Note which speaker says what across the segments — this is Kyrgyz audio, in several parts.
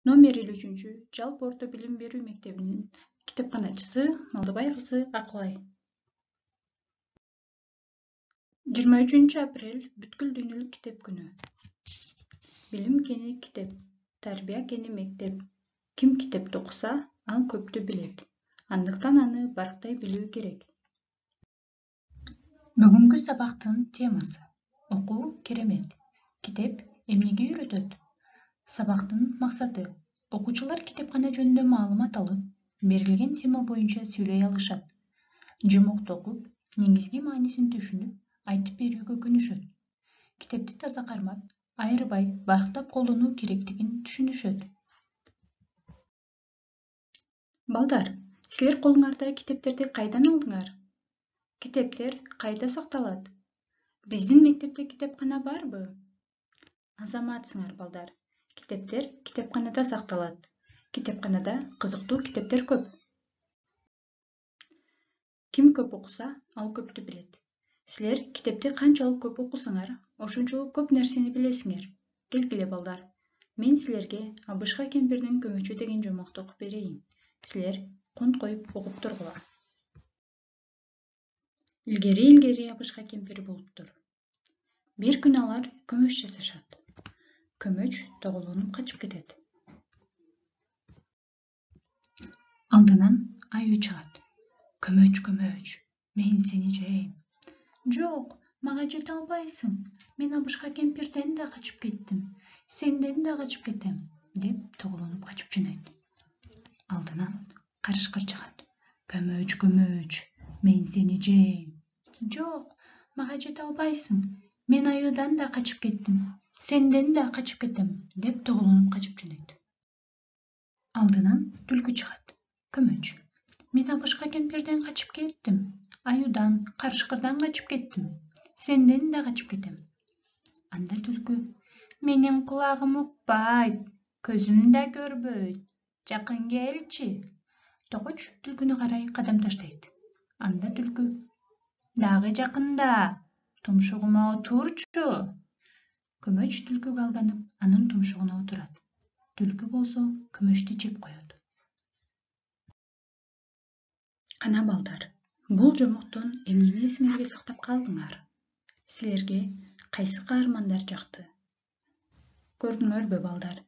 Speaker 1: Номер 53 жалпы орто билим берүү мектебинин китепканачысы Малдыбай кызы Акылай. 23 апрель бүткүл дүйнөлүк китеп күнү. Билим кени китеп, тарбия кени мектеп. Ким китепти окуса, ал көптү билет. Андыктан аны барктай билүү керек. Бүгүнкү сабактын темасы окуу керемет. Китеп эмнеге үйрөтөт? Сабактын максаты окуучулар китепкана жөнүндө маалымат алып, берилген тема боюнча сүйлөй алышат. Жумукту окуп, негизги маанисин түшүнүп, айтып берүүгө күнүшөт. Китепти таза кармап, айырбай, барктап колдонуу керектигин түшүнүшөт. Балдар, силер колуңарда китептерди кайдан алдыңар? Китептер кайда сакталат? Биздин мектепте китепкана барбы? Азаматсыңар, балдар. Китептер китепканада сакталат. Китепканада кызыктуу китептер көп. Ким көп окуса, ал көптү билет. Силер китепти канчалык көп окусаңар, ошончолук көп нерсени билесиңер. Келгиле, балдар. Мен силерге Абышка кемпирдин көмөчү деген жомокту окуп берейин. Силер кунт коюп окуп тургула. Илгери Абышка кемпир болуптур. Бир күн алар көмөч жасашат. Көмөч тоголонуп качып кетет. Алдынан аю чыгат. Көмөч, мен сени жейм. Жок, мага жете албайсың. Мен Абышка кемпирден да качып кеттим. Сенден да качып кетем, деп тоголонуп качып жөнөйт. Алдынан карышкыр чыгат. Көмөч, мен сени жейм. Жок, мага жете албайсың. Мен аюудан да качып кеттим. Сенден да качып кетем, деп тоголонуп качып жөнөйт. Алдынан түлкү чыгат. Көмөч, мен Абышка кемпирден качып кеттим. Аюудан, карышкырдан качып кеттим. Сенден да качып кетем. Анда түлкү, менин кулагым укпайт, көзүм да көрбөйт. Жакын келчи. Тогоч түлкүнү карай кадам таштайт. Анда түлкү, дагы жакында, тумшугума отурчу. Көмөч түлкүгө алданып, анын тумшугуна отурат. Түлкү болсо көмөчтү жеп коет. Кана балдар, бул жомоктон эмнени эсиңерге сактап калдыңар? Силерге кайсы каармандар жакты? Көрдүңөрбү, балдар?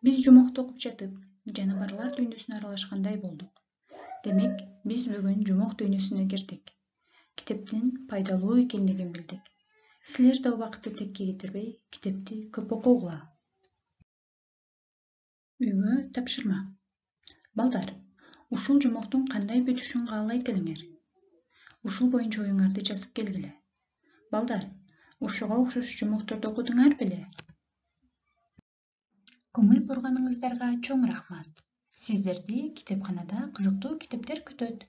Speaker 1: Биз жомокту окуп жатып, жаныбарлар дүйнөсүнө аралашкандай болдук. Демек, биз бүгүн жомок дүйнөсүнө кирдик. Китептин пайдалуу экендигин билдик. Силер да убакытты текке кетирбей, китепти көп окугула. Үйгө тапшырма. Балдар, ушул жомоктун кандай бүтүшүн каалайт элеңер? Ушул боюнча оюңарды жазып келгиле. Балдар, ушуга окшош жомокторду окудуңар беле? Көңүл бурганыңыздарга чоң рахмат. Сиздерди китепканада кызыктуу китептер күтөт.